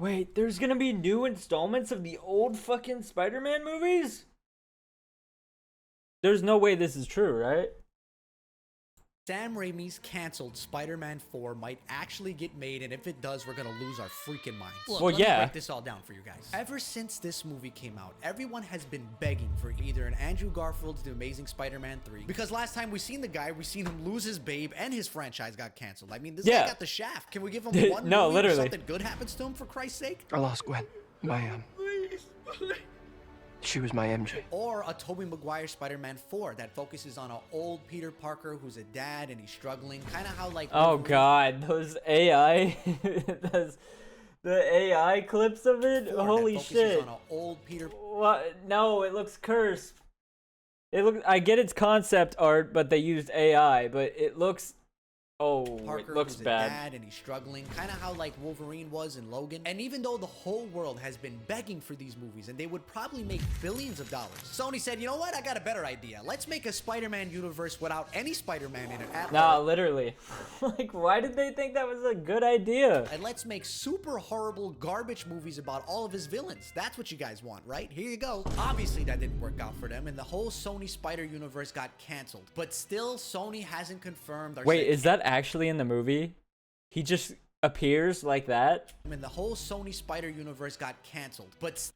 Wait, there's gonna be new installments of the old fucking Spider-Man movies? There's no way this is true, right? Sam Raimi's canceled Spider-Man 4 might actually get made, and if it does, we're gonna lose our freaking minds. Look, well, let yeah. me break this all down for you guys. Ever since this movie came out, everyone has been begging for either an Andrew Garfield's The Amazing Spider-Man 3, because last time we seen the guy, we seen him lose his babe, and his franchise got canceled. I mean, this guy got the shaft. Can we give him one No, movie literally. where something good happens to him, for Christ's sake? I lost Gwen. She was my MJ. Or a Tobey Maguire Spider-Man 4 that focuses on an old Peter Parker who's a dad and he's struggling, kind of how like Oh Wolverine god, those AI the AI clips of it. 4 that Holy focuses shit. on an old Peter. What? No, it looks cursed. I get its concept art, but they used AI, but it looks Parker it looks who's bad. a dad and he's struggling, kind of how like Wolverine was in Logan. And even though the whole world has been begging for these movies and they would probably make billions of dollars, Sony said, you know what, I got a better idea. Let's make a Spider-Man universe without any Spider-Man in it at Nah, all. literally. Like, why did they think that was a good idea? And let's make super horrible garbage movies about all of his villains. That's what you guys want, right? Here you go. Obviously that didn't work out for them and the whole Sony Spider universe got canceled. But still, Sony hasn't confirmed or Wait, said is that actually in the movie? He just appears like that? and the whole Sony Spider universe got canceled. But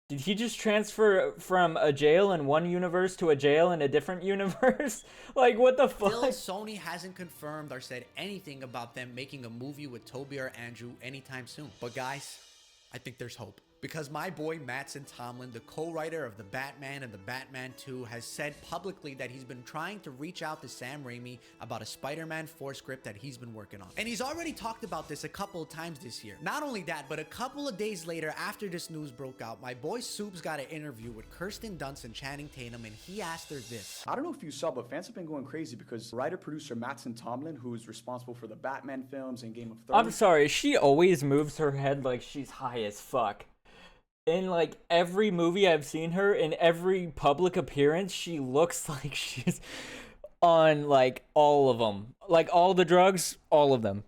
Did he just transfer from a jail in one universe to a jail in a different universe? Like, what the still, fuck? Sony hasn't confirmed or said anything about them making a movie with Tobey or Andrew anytime soon. But guys, I think there's hope. Because my boy Mattson Tomlin, the co-writer of The Batman and The Batman 2, has said publicly that he's been trying to reach out to Sam Raimi about a Spider-Man 4 script that he's been working on. And he's already talked about this a couple of times this year. Not only that, but a couple of days later after this news broke out, my boy Soups got an interview with Kirsten Dunst and Channing Tatum, and he asked her this. I don't know if you saw, but fans have been going crazy because writer-producer Mattson Tomlin, who is responsible for the Batman films and Game of Thrones. I'm sorry, she always moves her head like she's high as fuck. In like every movie I've seen her, in every public appearance, she looks like she's on like all of them. Like all the drugs, all of them.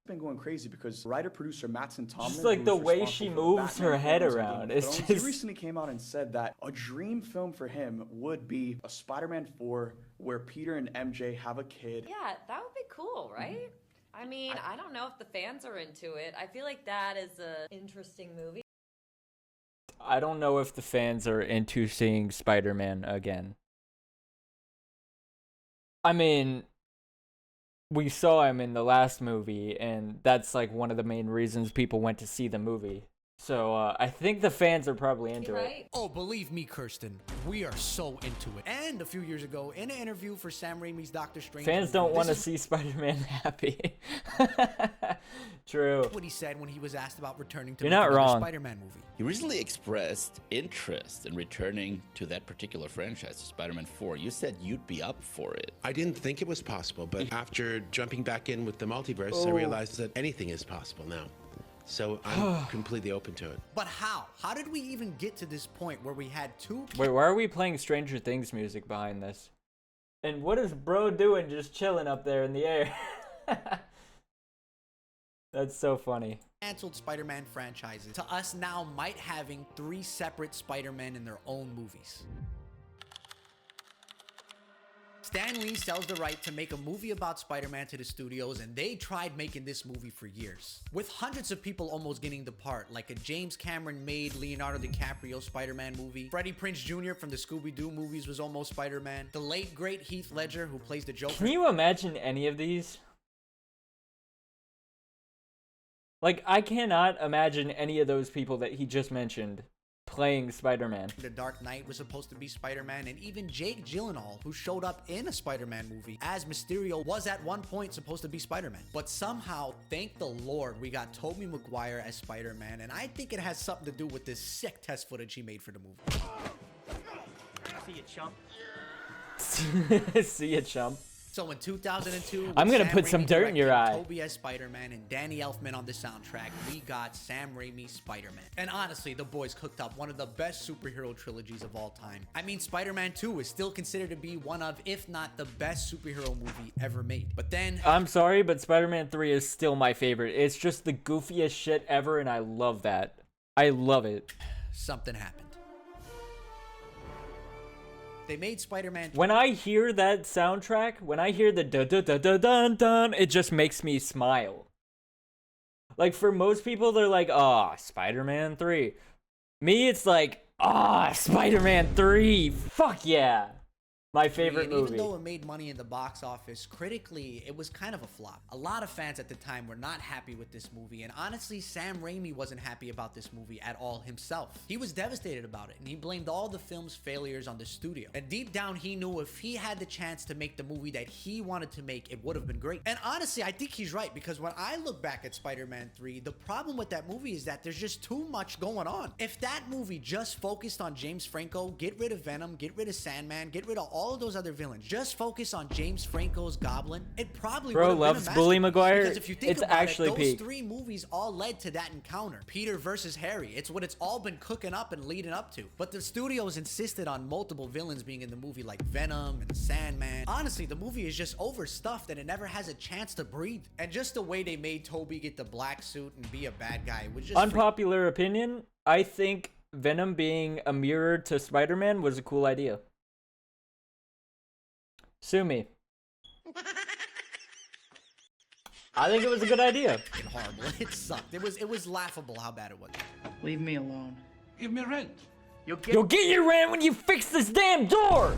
been going crazy because writer-producer Mattson Tomlin, Just like who's the way responsible she for the moves her Batman head films and Game around, of it's Thrones, just- he recently came out and said that a dream film for him would be a Spider-Man 4 where Peter and MJ have a kid. Yeah, that would be cool, right? I mean, I don't know if the fans are into it. I feel like that is a interesting movie. I don't know if the fans are into seeing Spider-Man again. I mean, we saw him in the last movie, and that's like one of the main reasons people went to see the movie. So I think the fans are probably into it. Right? Oh, believe me, Kirsten, we are so into it. And a few years ago, in an interview for Sam Raimi's Doctor Strange, Fans movie, don't this want to is see Spider-Man happy. True. what he said when he was asked about returning to You're make not another wrong. Spider-Man movie. He recently expressed interest in returning to that particular franchise, to Spider-Man 4. You said you'd be up for it. I didn't think it was possible, but after jumping back in with the multiverse, I realized that anything is possible now. So I'm completely open to it. But how? How did we even get to this point where we had two Wait, why are we playing Stranger Things music behind this? And what is bro doing just chilling up there in the air? That's so funny. canceled Spider-Man franchises to us now might having 3 separate Spider-Men in their own movies? Stan Lee sells the right to make a movie about Spider-Man to the studios, and they tried making this movie for years. With hundreds of people almost getting the part, like a James Cameron-made Leonardo DiCaprio Spider-Man movie. Freddie Prinze Jr. from the Scooby-Doo movies was almost Spider-Man. The late, great Heath Ledger, who plays the Joker. Can you imagine any of these? Like, I cannot imagine any of those people that he just mentioned playing Spider-Man. The Dark Knight was supposed to be Spider-Man, and even Jake Gyllenhaal, who showed up in a Spider-Man movie as Mysterio, was at one point supposed to be Spider-Man. But somehow, thank the Lord, we got Tobey Maguire as Spider-Man, and I think it has something to do with this sick test footage he made for the movie. See you, chump. See ya, chump. So in 2002, I'm with gonna Sam put some Raimi dirt in your directing, eye. Tobey as Spider-Man and Danny Elfman on the soundtrack, we got Sam Raimi's Spider-Man. And honestly, the boys cooked up one of the best superhero trilogies of all time. I mean, Spider-Man 2 is still considered to be one of, if not the best superhero movie ever made. But then, I'm sorry, but Spider-Man 3 is still my favorite. It's just the goofiest shit ever, and I love that. I love it. something happened. They made Spider-Man. When I hear that soundtrack, when I hear the dun dun dun dun dun dun, it just makes me smile. Like, for most people, they're like, "Ah, Spider-Man 3." Me, it's like, "Ah, Spider-Man 3. Fuck yeah." My favorite And movie. even though it made money in the box office, critically, it was kind of a flop. A lot of fans at the time were not happy with this movie, and honestly, Sam Raimi wasn't happy about this movie at all himself. He was devastated about it, and he blamed all the film's failures on the studio. And deep down, he knew if he had the chance to make the movie that he wanted to make, it would have been great. And honestly, I think he's right, because when I look back at Spider-Man 3, the problem with that movie is that there's just too much going on. If that movie just focused on James Franco, get rid of Venom, get rid of Sandman, get rid of all of those other villains, just focus on James Franco's Goblin, it probably Bro would have been a loves Bully masterpiece. Maguire. Because if you think It's about actually it, those peak. three movies all led to that encounter. Peter versus Harry. It's what it's all been cooking up and leading up to. But the studios insisted on multiple villains being in the movie, like Venom and Sandman. Honestly, the movie is just overstuffed and it never has a chance to breathe. And just the way they made Tobey get the black suit and be a bad guy was just Unpopular opinion, I think Venom being a mirror to Spider-Man was a cool idea. Sue me. I think it was a good idea. freaking horrible. It sucked. It was laughable how bad it was. Leave me alone. Give me rent. You'll get You'll get your rent when you fix this damn door!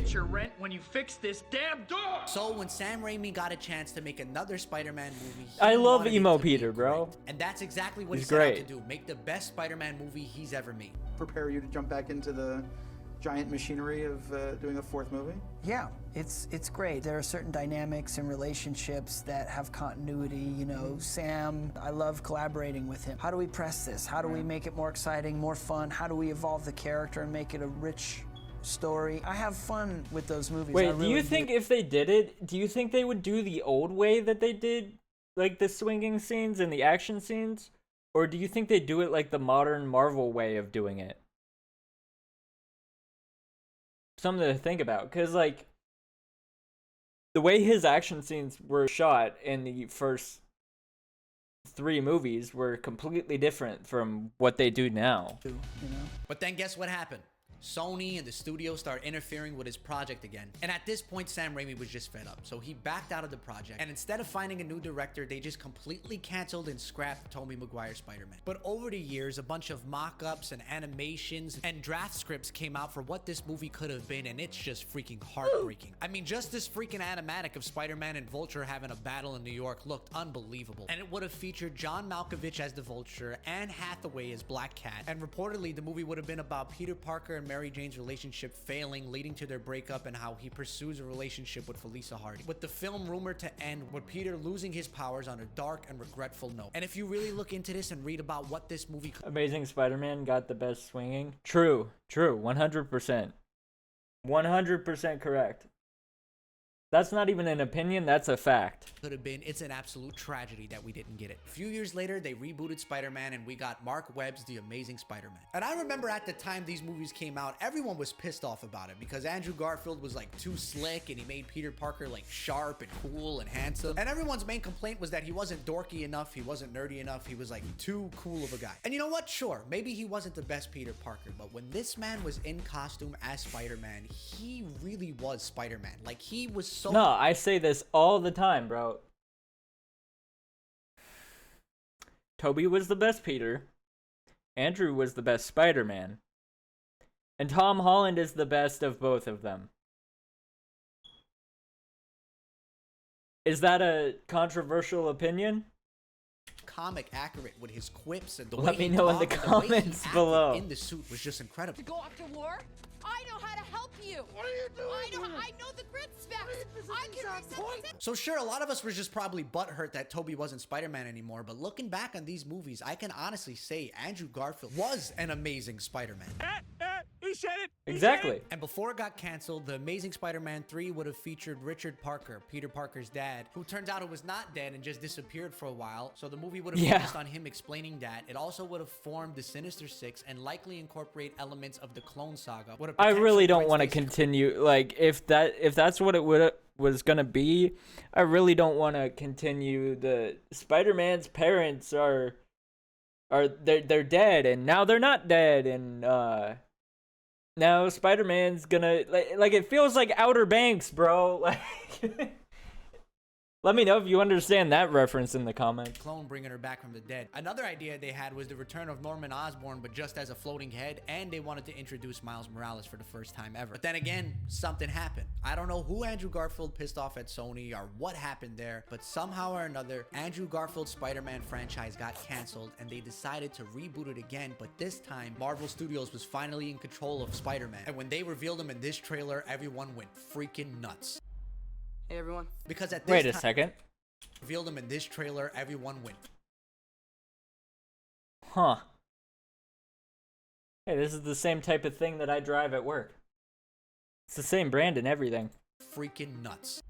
your rent when you fix this damn door! So when Sam Raimi got a chance to make another Spider-Man movie, he I love wanted it emo to be Peter, bro. great. And that's exactly what He's he set out great. to do. Make the best Spider-Man movie he's ever made. Prepare you to jump back into the giant machinery of doing a fourth movie? Yeah, it's great. There are certain dynamics and relationships that have continuity. You know, Sam, I love collaborating with him. How do we press this? How do we make it more exciting, more fun? How do we evolve the character and make it a rich story? I have fun with those movies. I Wait, do really you think if they did it, do you think they would do the old way that they did, like the swinging scenes and the action scenes? Or do you think they do it like the modern Marvel way of doing it? Something to think about, because like the way his action scenes were shot in the first 3 movies were completely different from what they do now. you know? But then guess what happened? Sony and the studio start interfering with his project again. And at this point, Sam Raimi was just fed up. So he backed out of the project. And instead of finding a new director, they just completely canceled and scrapped Tobey Maguire's Spider-Man. But over the years, a bunch of mock-ups and animations and draft scripts came out for what this movie could have been. And it's just freaking heartbreaking. I mean, just this freaking animatic of Spider-Man and Vulture having a battle in New York looked unbelievable. And it would have featured John Malkovich as the Vulture, Anne Hathaway as Black Cat. And reportedly, the movie would have been about Peter Parker and Mary Jane's relationship failing, leading to their breakup, and how he pursues a relationship with Felicia Hardy. With the film rumored to end with Peter losing his powers on a dark and regretful note. And if you really look into this and read about what this movie could Amazing Spider-Man got the best swinging. True, 100%. 100% correct. That's not even an opinion, that's a fact. have been, it's an absolute tragedy that we didn't get it. A few years later, they rebooted Spider-Man and we got Mark Webb's The Amazing Spider-Man. And I remember at the time these movies came out, everyone was pissed off about it because Andrew Garfield was like too slick and he made Peter Parker like sharp and cool and handsome. And everyone's main complaint was that he wasn't dorky enough, he wasn't nerdy enough, he was like too cool of a guy. And you know what? Sure, maybe he wasn't the best Peter Parker, but when this man was in costume as Spider-Man, he really was Spider-Man. Like he was so... No, I say this all the time, bro. Tobey was the best Peter. Andrew was the best Spider-Man. And Tom Holland is the best of both of them. Is that a controversial opinion? comic accurate with his quips and the Let way me he know in the talked and the way he comments acted below. in the suit was just incredible. To go off to war? I know how to help you. What are you doing? I know the grid specs. I can reset the So sure, a lot of us were just probably butthurt that Tobey wasn't Spider-Man anymore, but looking back on these movies, I can honestly say Andrew Garfield was an amazing Spider-Man. He said it. Exactly. And before it got canceled, The Amazing Spider-Man 3 would have featured Richard Parker, Peter Parker's dad, who turns out it was not dead and just disappeared for a while. So the movie would have focused on him explaining that. It also would have formed the Sinister Six and likely incorporate elements of the Clone Saga. I really don't want to continue, like, if that's what it was gonna be, I really don't want to continue. The Spider-Man's parents are they're dead, and now they're not dead, and now Spider-Man's gonna like it feels like Outer Banks, bro. Like, let me know if you understand that reference in the comments. Clone bringing her back from the dead. Another idea they had was the return of Norman Osborn, but just as a floating head, and they wanted to introduce Miles Morales for the first time ever. But then again, something happened. I don't know who Andrew Garfield pissed off at Sony or what happened there, but somehow or another, Andrew Garfield's Spider-Man franchise got canceled, and they decided to reboot it again, but this time, Marvel Studios was finally in control of Spider-Man. And when they revealed him in this trailer, everyone went freaking nuts. Hey, everyone. Because at this Wait a second. Revealed him in this trailer, everyone went. Huh. Hey, this is the same type of thing that I drive at work. It's the same brand and everything. Freaking nuts.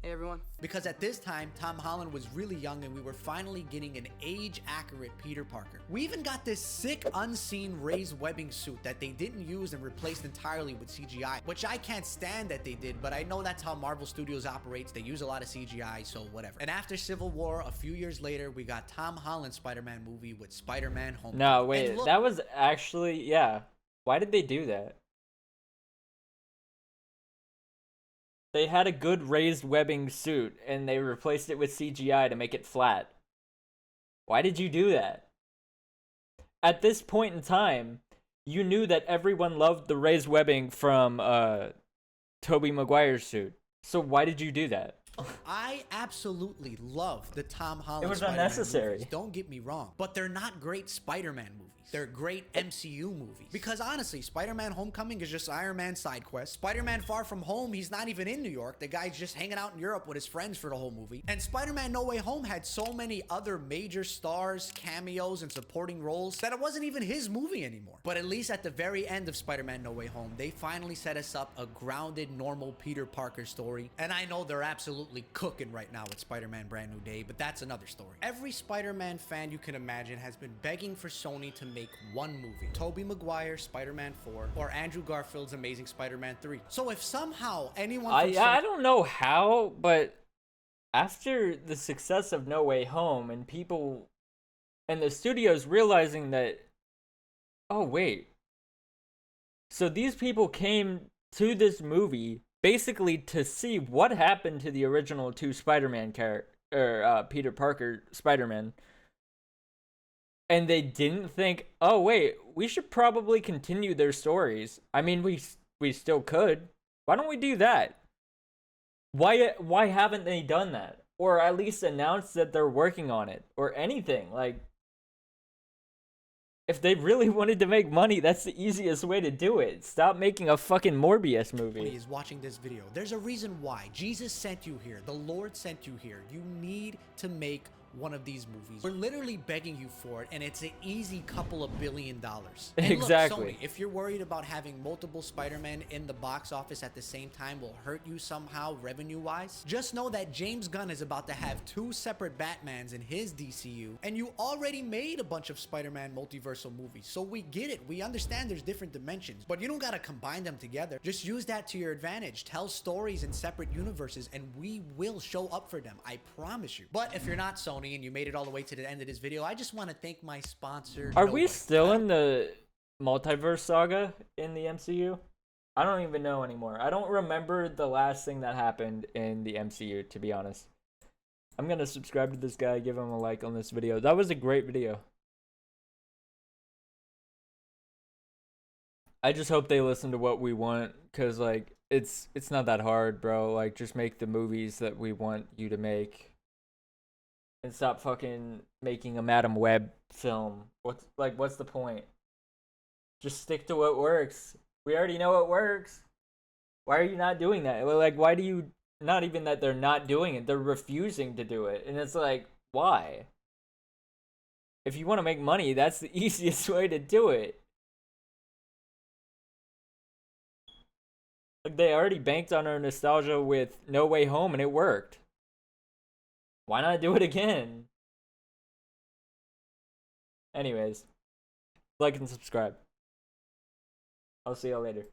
Hey, everyone. Because at this time, Tom Holland was really young and we were finally getting an age-accurate Peter Parker. We even got this sick, unseen raised webbing suit that they didn't use and replaced entirely with CGI, which I can't stand that they did, but I know that's how Marvel Studios operates. They use a lot of CGI, so whatever. And after Civil War, a few years later, we got Tom Holland's Spider-Man movie with Spider-Man Homecoming. No, wait, that was actually, yeah. Why did they do that? They had a good raised webbing suit, and they replaced it with CGI to make it flat. Why did you do that? At this point in time, you knew that everyone loved the raised webbing from Tobey Maguire's suit. So why did you do that? I absolutely love the Tom Holland It was Spider-Man unnecessary. movies, don't get me wrong, but they're not great Spider-Man movies. They're great MCU movies. Because honestly, Spider-Man Homecoming is just Iron Man's side quest. Spider-Man Far From Home, he's not even in New York. The guy's just hanging out in Europe with his friends for the whole movie. And Spider-Man No Way Home had so many other major stars, cameos, and supporting roles that it wasn't even his movie anymore. But at least at the very end of Spider-Man No Way Home, they finally set us up a grounded, normal Peter Parker story. And I know they're absolutely cooking right now with Spider-Man Brand New Day, but that's another story. Every Spider-Man fan you can imagine has been begging for Sony to make one movie. Tobey Maguire, Spider-Man 4, or Andrew Garfield's Amazing Spider-Man 3. So if somehow anyone from I don't know how, but after the success of No Way Home and people and the studios realizing that, oh wait, so these people came to this movie basically to see what happened to the original two Spider-Man character, Peter Parker Spider-Man. And they didn't think, oh wait, we should probably continue their stories. I mean, we still could. Why don't we do that? Why haven't they done that? Or at least announced that they're working on it or anything? Like, if they really wanted to make money, that's the easiest way to do it. Stop making a fucking Morbius movie. Is watching this video. There's a reason why. Jesus sent you here. The Lord sent you here. You need to make one of these movies. We're literally begging you for it, and it's an easy couple of $1 billion. And exactly. Look, Sony, if you're worried about having multiple Spider-Man in the box office at the same time will hurt you somehow revenue-wise, just know that James Gunn is about to have 2 separate Batmans in his DCU, and you already made a bunch of Spider-Man multiversal movies, so we get it. We understand there's different dimensions, but you don't gotta combine them together. Just use that to your advantage. Tell stories in separate universes, and we will show up for them. I promise you. But if you're not Sony, and you made it all the way to the end of this video, I just want to thank my sponsor. Are we still in the multiverse saga in the MCU? I don't even know anymore. I don't remember the last thing that happened in the MCU, to be honest. I'm gonna subscribe to this guy, give him a like on this video. That was a great video. I just hope they listen to what we want, cause like it's not that hard, bro. Like, just make the movies that we want you to make. And stop fucking making a Madam Web film. What's the point? Just stick to what works. We already know what works. Why are you not doing that? Like, why do you, not even that they're not doing it, they're refusing to do it. And it's like, why? If you want to make money, that's the easiest way to do it. Like, they already banked on our nostalgia with No Way Home, and it worked. Why not do it again? Anyways, like and subscribe. I'll see y'all later.